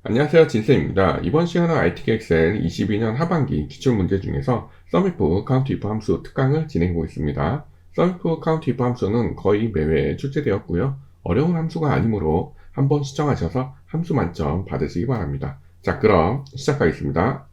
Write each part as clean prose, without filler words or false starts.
안녕하세요. 진쌤입니다. 이번 시간은 ITK 엑셀 22년 하반기 기출문제 중에서 SUMIF 카운트 if 함수 특강을 진행하고 있습니다. SUMIF 카운트 if 함수는 거의 매회 출제되었고요. 어려운 함수가 아니므로 한번 시청하셔서 함수 만점 받으시기 바랍니다. 자, 그럼 시작하겠습니다.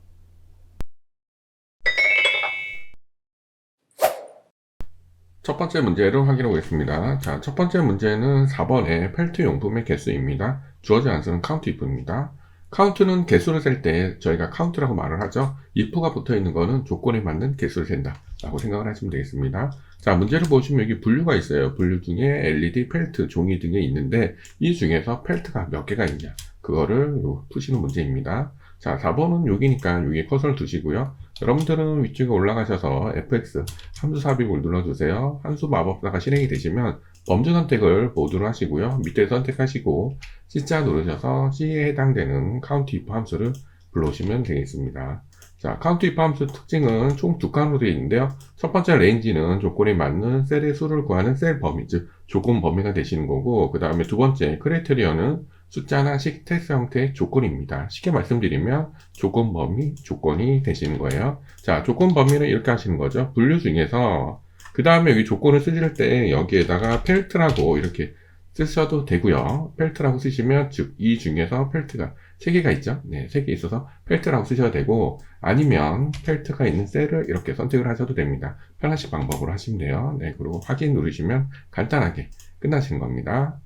첫 번째 문제를 확인해 보겠습니다. 자, 첫 번째 문제는 4번의 펠트 용품의 개수입니다. 주어진 안수는 count if입니다. count는 개수를 셀 때 저희가 count라고 말을 하죠. if가 붙어 있는 거는 조건에 맞는 개수를 센다 라고 생각을 하시면 되겠습니다. 자, 문제를 보시면 여기 분류가 있어요. 분류 중에 LED, 펠트, 종이 등이 있는데 이 중에서 펠트가 몇 개가 있냐 그거를 푸시는 문제입니다. 자, 4번은 여기니까 여기 커서를 두시고요. 여러분들은 위쪽에 올라가셔서 fx 함수 삽입을 눌러주세요. 함수 마법사가 실행이 되시면 범주 선택을 모두로 하시고요. 밑에 선택하시고 C자 누르셔서 C에 해당되는 count if 함수를 불러오시면 되겠습니다. 자, count if 함수 특징은 총 두 칸으로 되어 있는데요. 첫 번째 range는 조건에 맞는 셀의 수를 구하는 셀 범위, 즉 조건 범위가 되시는 거고, 그 다음에 두 번째 criterion은 숫자나 텍스트 형태의 조건입니다. 쉽게 말씀드리면 조건 범위, 조건이 되시는 거예요. 자, 조건 범위는 이렇게 하시는 거죠. 분류 중에서 그 다음에 여기 조건을 쓰실 때 여기에다가 펠트라고 이렇게 쓰셔도 되고요. 펠트라고 쓰시면 즉 이 중에서 펠트가 3개가 있죠. 네, 3개 있어서 펠트라고 쓰셔도 되고 아니면 펠트가 있는 셀을 이렇게 선택을 하셔도 됩니다. 편하신 방법으로 하시면 돼요. 네, 그리고 확인 누르시면 간단하게 끝나시는 겁니다.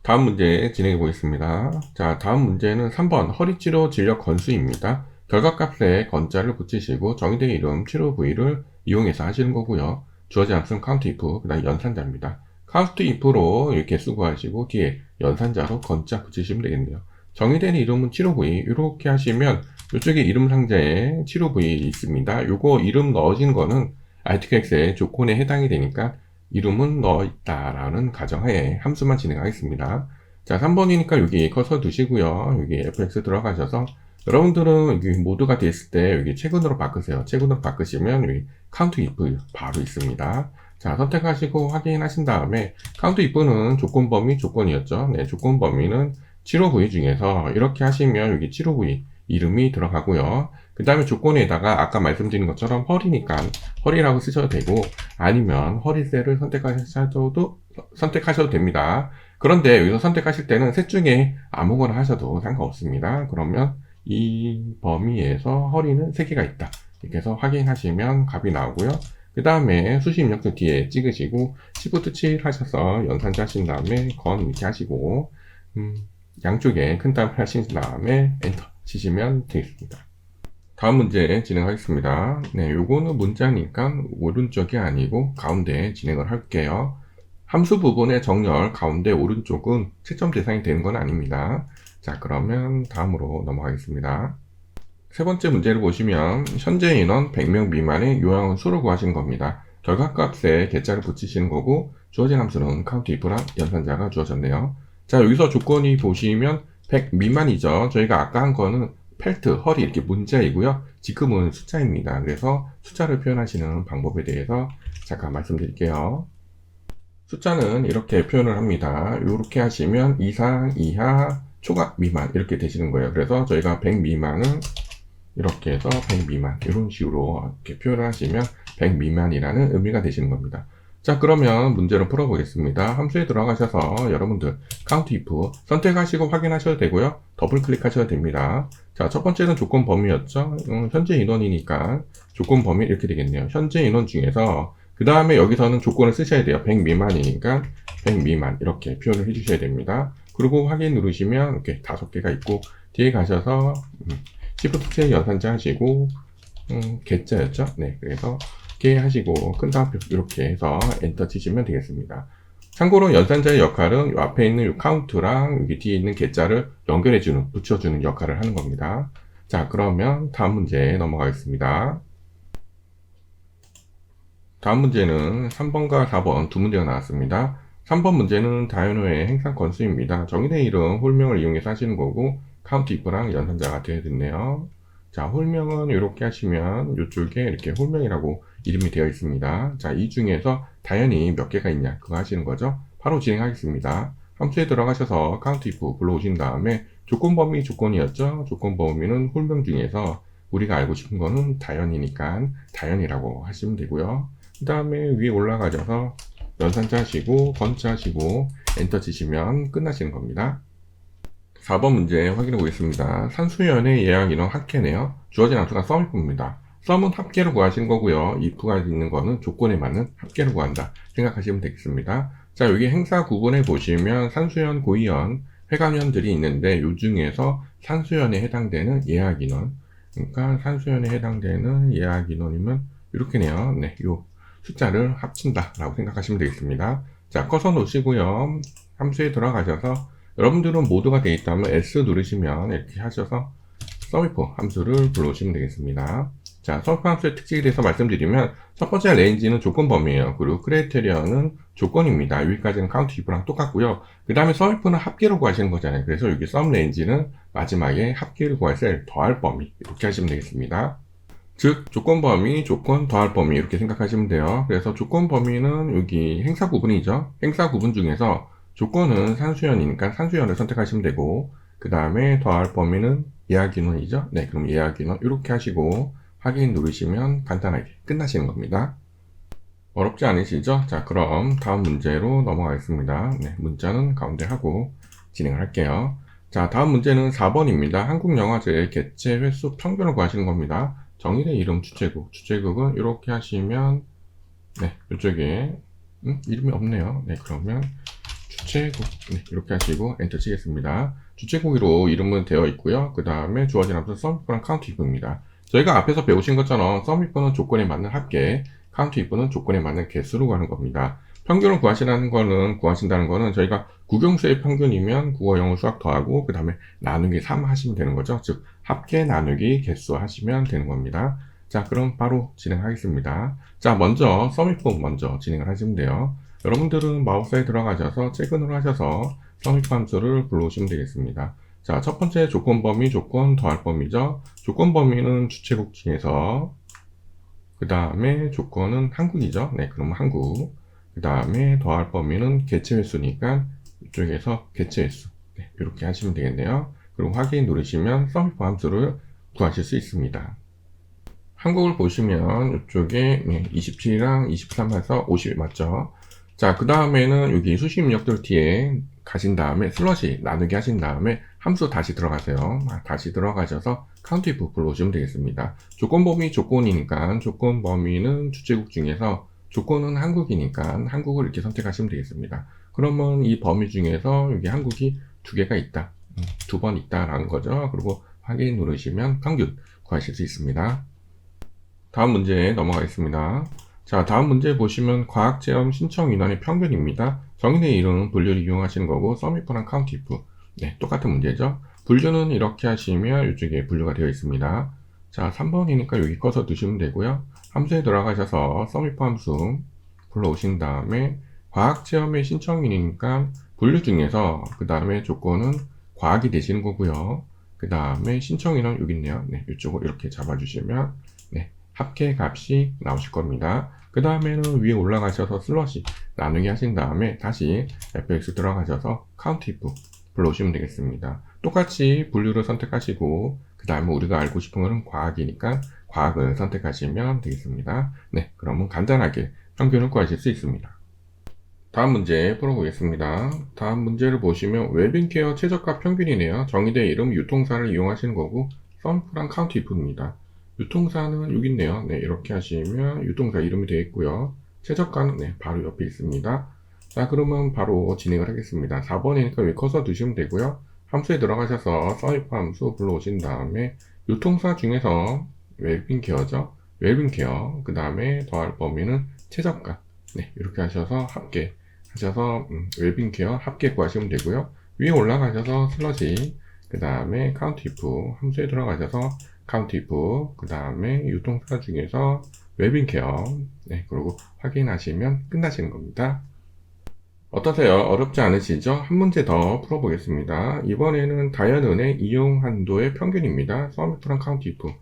다음 문제 진행해 보겠습니다. 자, 다음 문제는 3번 허리치료 진료 건수입니다. 결과값에 건자를 붙이시고 정의된 이름 치료 부위를 이용해서 하시는 거고요. 주어진 함수는 count if, 그 다음 연산자입니다. count if로 이렇게 쓰고 하시고 뒤에 연산자로 건자 붙이시면 되겠네요. 정의된 이름은 치료 부위 이렇게 하시면 이쪽에 이름 상자에 치료 부위 있습니다. 요거 이름 넣어진 거는 ITKX의 조건에 해당이 되니까 이름은 넣어 있다라는 가정하에 함수만 진행하겠습니다. 자, 3번이니까 여기 커서 두시고요. 여기 fx 들어가셔서 여러분들은 여기 모드가 됐을 때 여기 최근으로 바꾸세요. 최근으로 바꾸시면 여기 count if 바로 있습니다. 자, 선택하시고 확인하신 다음에 count if는 조건 범위 조건이었죠. 네, 조건 범위는 치료 부위 중에서 이렇게 하시면 여기 치료 부위 이름이 들어가고요. 그 다음에 조건에다가 아까 말씀드린 것처럼 허리니까 허리라고 쓰셔도 되고 아니면 허리셀을 선택하셔도 됩니다. 그런데 여기서 선택하실 때는 셋 중에 아무거나 하셔도 상관없습니다. 그러면 이 범위에서 허리는 3개가 있다. 이렇게 해서 확인하시면 값이 나오고요. 그 다음에 수식 입력도 뒤에 찍으시고 Shift 7 하셔서 연산자 하신 다음에 건 이렇게 하시고 양쪽에 큰 땀 하신 다음에 엔터 치시면 되겠습니다. 다음 문제 진행하겠습니다. 네, 요거는 문자니까 오른쪽이 아니고 가운데 진행을 할게요. 함수 부분의 정렬 가운데 오른쪽은 채점 대상이 되는 건 아닙니다. 자, 그러면 다음으로 넘어가겠습니다. 세 번째 문제를 보시면 현재 인원 100명 미만의 요양원 수를 구하시는 겁니다. 결과값에 개자를 붙이시는 거고 주어진 함수는 count if랑 연산자가 주어졌네요. 자, 여기서 조건이 보시면 100 미만이죠. 저희가 아까 한 거는 펠트, 허리 이렇게 문자이고요. 지금은 숫자입니다. 그래서 숫자를 표현하시는 방법에 대해서 잠깐 말씀드릴게요. 숫자는 이렇게 표현을 합니다. 이렇게 하시면 이상, 이하, 초과, 미만 이렇게 되시는 거예요. 그래서 저희가 100 미만은 이렇게 해서 100 미만 이런 식으로 이렇게 표현을 하시면 100 미만이라는 의미가 되시는 겁니다. 자, 그러면 문제를 풀어보겠습니다. 함수에 들어가셔서 여러분들 count if 선택하시고 확인하셔도 되고요. 더블 클릭하셔도 됩니다. 자, 첫 번째는 조건 범위였죠. 현재 인원이니까 조건 범위 이렇게 되겠네요. 현재 인원 중에서 그 다음에 여기서는 조건을 쓰셔야 돼요. 100 미만이니까 100 미만 이렇게 표현을 해주셔야 됩니다. 그리고 확인 누르시면 이렇게 5개가 있고 뒤에 가셔서 Shift 연산자 하시고 개자였죠. 네, 그래서 이렇게 하시고 큰 따옴표 이렇게 해서 엔터 치시면 되겠습니다. 참고로 연산자의 역할은 이 앞에 있는 이 카운트랑 여기 뒤에 있는 개자를 연결해주는, 붙여주는 역할을 하는 겁니다. 자, 그러면 다음 문제 넘어가겠습니다. 다음 문제는 3번과 4번 두 문제가 나왔습니다. 3번 문제는 다이노의 행상 건수입니다. 정의된 이름 홀명을 이용해서 하시는 거고 count if랑 연산자가 되어 있네요. 자, 홀명은 이렇게 하시면 이쪽에 이렇게 홀명이라고 이름이 되어 있습니다. 자, 이 중에서 다연이 몇 개가 있냐 그거 하시는 거죠. 바로 진행하겠습니다. 함수에 들어가셔서 count if 불러오신 다음에 조건 범위 조건이었죠. 조건 범위는 홀명 중에서 우리가 알고 싶은 거는 다연이니까 다연이라고 하시면 되고요. 그 다음에 위에 올라가셔서 연산자 하시고 번자 하시고 엔터 치시면 끝나시는 겁니다. 4번 문제 확인해 보겠습니다. 산수연의 예약 인원 합계네요. 주어진 함수가 썸이프입니다. 썸은 합계로 구하시는 거고요. if가 있는 거는 조건에 맞는 합계로 구한다 생각하시면 되겠습니다. 자, 여기 행사 구분에 보시면 산수연, 고이연, 회관연들이 있는데 이 중에서 산수연에 해당되는 예약 인원, 그러니까 산수연에 해당되는 예약 인원이면 이렇게네요. 네, 요 숫자를 합친다 라고 생각하시면 되겠습니다. 자, 커서 놓으시고요. 함수에 들어가셔서 여러분들은 모두가 되어 있다면 S 누르시면 이렇게 하셔서 썸이프 함수를 불러오시면 되겠습니다. 자, 썸이프 함수의 특징에 대해서 말씀드리면 첫 번째 레인지는 조건 범위예요. 그리고 크라이테리언은 조건입니다. 여기까지는 카운트 if랑 똑같고요. 그 다음에 썸이프는 합계로 구하시는 거잖아요. 그래서 여기 썸 레인지는 마지막에 합계를 구할 셀 더할 범위 이렇게 하시면 되겠습니다. 즉 조건 범위, 조건 더할 범위 이렇게 생각하시면 돼요. 그래서 조건 범위는 여기 행사 구분이죠. 행사 구분 중에서 조건은 산수연이니까 산수연을 선택하시면 되고 그 다음에 더할 범위는 예약 인원이죠. 네, 그럼 예약 인원 이렇게 하시고 확인 누르시면 간단하게 끝나시는 겁니다. 어렵지 않으시죠? 자, 그럼 다음 문제로 넘어가겠습니다. 네, 문자는 가운데 하고 진행을 할게요. 자, 다음 문제는 4번입니다. 한국영화제 개최 횟수 평균을 구하시는 겁니다. 정의의 이름 주최국, 주최국은 이렇게 하시면 네, 이쪽에 이름이 없네요. 네, 그러면 주최국 네, 이렇게 하시고 엔터 치겠습니다. 주최국으로 이름은 되어 있고요. 그 다음에 주어진 함수 썸이프랑 카운트 if입니다. 저희가 앞에서 배우신 것처럼 썸이프는 조건에 맞는 합계, 카운트 if는 조건에 맞는 개수로 구하는 겁니다. 평균을 구하신다는 거는 저희가 국영수의 평균이면 국어, 영어, 수학 더하고 그 다음에 나누기 3 하시면 되는 거죠. 즉 합계 나누기 개수 하시면 되는 겁니다. 자, 그럼 바로 진행하겠습니다. 자, 먼저 썸이프 먼저 진행을 하시면 돼요. 여러분들은 마우스에 들어가셔서 최근으로 하셔서 썸이프 함수를 불러오시면 되겠습니다. 자, 첫 번째 조건 범위, 조건 더할 범위죠. 조건 범위는 주최국 중에서 그 다음에 조건은 한국이죠. 네, 그럼 한국. 그 다음에 더할 범위는 개체 횟수니까 이쪽에서 개체 횟수. 네, 이렇게 하시면 되겠네요. 그리고 확인 누르시면 썸이프 함수를 구하실 수 있습니다. 한국을 보시면 이쪽에 27이랑 23 해서 50이 맞죠? 자, 그 다음에는 여기 수식 입력들 뒤에 가신 다음에 슬러시 나누기 하신 다음에 함수 다시 들어가세요. 다시 들어가셔서 카운트 if 불러오시면 되겠습니다. 조건 범위 조건이니까 조건 범위는 주최국 중에서 조건은 한국이니까 한국을 이렇게 선택하시면 되겠습니다. 그러면 이 범위 중에서 여기 한국이 두 개가 있다. 두 번 있다라는 거죠. 그리고 확인 누르시면 평균 구하실 수 있습니다. 다음 문제에 넘어가겠습니다. 자, 다음 문제 보시면 과학체험 신청 인원의 평균입니다. 정의의 이름은 분류를 이용하시는 거고 썸이프랑 카운트 if 네, 똑같은 문제죠. 분류는 이렇게 하시면 이쪽에 분류가 되어 있습니다. 자, 3번이니까 여기 꺼서 두시면 되고요. 함수에 들어가셔서 썸이프 함수 불러오신 다음에 과학체험의 신청인이니까 분류 중에서 그 다음에 조건은 과학이 되시는 거고요. 그 다음에 신청인은 여기 있네요. 네, 이쪽을 이렇게 잡아주시면 네, 합계 값이 나오실 겁니다. 그 다음에는 위에 올라가셔서 슬러시 나누기 하신 다음에 다시 fx 들어가셔서 카운트 if 불러오시면 되겠습니다. 똑같이 분류를 선택하시고 그 다음에 우리가 알고 싶은 거는 과학이니까 과학을 선택하시면 되겠습니다. 네, 그러면 간단하게 평균을 구하실 수 있습니다. 다음 문제 풀어보겠습니다. 다음 문제를 보시면 웰빙케어 최저가 평균이네요. 정의된 이름 유통사를 이용하시는 거고 썸프랑 카운트 if입니다. 유통사는 여기 있네요. 네, 이렇게 하시면 유통사 이름이 되어 있고요. 최저가는 네, 바로 옆에 있습니다. 자, 그러면 바로 진행을 하겠습니다. 4번이니까 여기 커서 두시면 되고요. 함수에 들어가셔서 썸이프 함수 불러오신 다음에 유통사 중에서 웰빙케어죠. 웰빙케어 그 다음에 더할 범위는 최저가 네, 이렇게 하셔서 합계 하셔서 웰빙케어 합계 구하시면 되고요. 위에 올라가셔서 슬러시 그 다음에 카운트 if 함수에 들어가셔서 카운트 if 그 다음에 유통사 중에서 웰빙케어 네, 그리고 확인하시면 끝나시는 겁니다. 어떠세요? 어렵지 않으시죠? 한 문제 더 풀어보겠습니다. 이번에는 다연은행 이용 한도의 평균입니다. 썸이프랑 카운트 if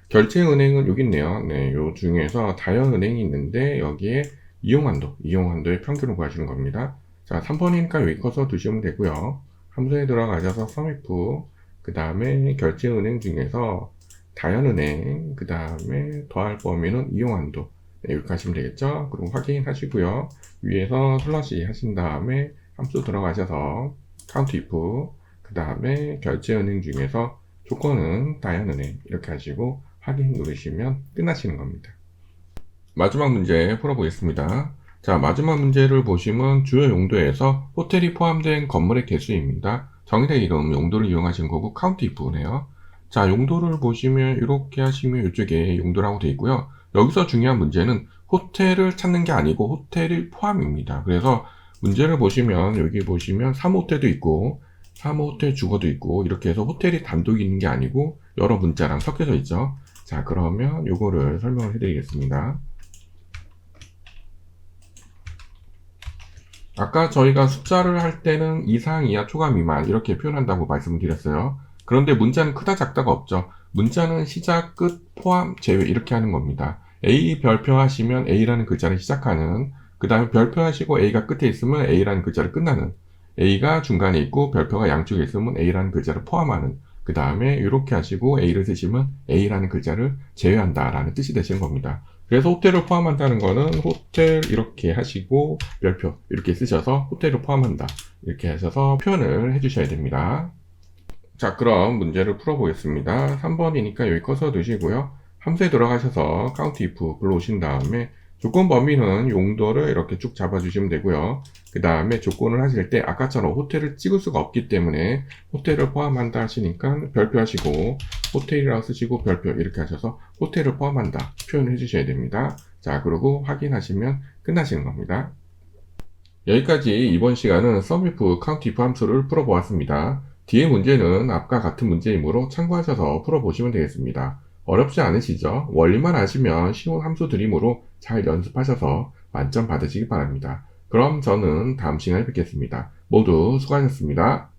결제은행은 여기 있네요. 네, 요 중에서 다연은행이 있는데 여기에 이용한도의 평균을 구하시는 겁니다. 자, 3번이니까 여기 커서 두시면 되고요. 함수에 들어가셔서 썸이프 그 다음에 결제은행 중에서 다현은행, 그 다음에 더할 범위는 이용한도. 네, 이렇게 하시면 되겠죠. 그리고 확인하시고요. 위에서 슬러시 하신 다음에 함수 들어가셔서 count if, 그 다음에 결제은행 중에서 조건은 다현은행 이렇게 하시고 확인 누르시면 끝나시는 겁니다. 마지막 문제 풀어보겠습니다. 자, 마지막 문제를 보시면 주요 용도에서 호텔이 포함된 건물의 개수입니다. 정의된 이름 용도를 이용하신 거고 count if네요. 자, 용도를 보시면 이렇게 하시면 이쪽에 용도라고 되어 있고요. 여기서 중요한 문제는 호텔을 찾는 게 아니고 호텔이 포함입니다. 그래서 문제를 보시면 여기 보시면 3호텔도 있고 3호텔 주거도 있고 이렇게 해서 호텔이 단독 있는 게 아니고 여러 문자랑 섞여져 있죠. 자, 그러면 요거를 설명을 해드리겠습니다. 아까 저희가 숫자를 할 때는 이상, 이하, 초과, 미만 이렇게 표현한다고 말씀을 드렸어요. 그런데 문자는 크다 작다가 없죠. 문자는 시작, 끝, 포함, 제외 이렇게 하는 겁니다. A 별표 하시면 A라는 글자를 시작하는, 그 다음에 별표 하시고 A가 끝에 있으면 A라는 글자를 끝나는, A가 중간에 있고 별표가 양쪽에 있으면 A라는 글자를 포함하는, 그 다음에 이렇게 하시고 A를 쓰시면 A라는 글자를 제외한다 라는 뜻이 되시는 겁니다. 그래서 호텔을 포함한다는 거는 호텔 이렇게 하시고 별표 이렇게 쓰셔서 호텔을 포함한다 이렇게 하셔서 표현을 해주셔야 됩니다. 자, 그럼 문제를 풀어보겠습니다. 3번이니까 여기 커서 두시고요. 함수에 들어가셔서 count if 불러오신 다음에 조건 범위는 용도를 이렇게 쭉 잡아주시면 되고요. 그 다음에 조건을 하실 때 아까처럼 호텔을 찍을 수가 없기 때문에 호텔을 포함한다 하시니까 별표 하시고 호텔이라고 쓰시고 별표 이렇게 하셔서 호텔을 포함한다 표현을 해주셔야 됩니다. 자, 그리고 확인하시면 끝나시는 겁니다. 여기까지 이번 시간은 sum if, count if 함수를 풀어보았습니다. 뒤에 문제는 앞과 같은 문제이므로 참고하셔서 풀어보시면 되겠습니다. 어렵지 않으시죠? 원리만 아시면 쉬운 함수들이므로 잘 연습하셔서 만점 받으시기 바랍니다. 그럼 저는 다음 시간에 뵙겠습니다. 모두 수고하셨습니다.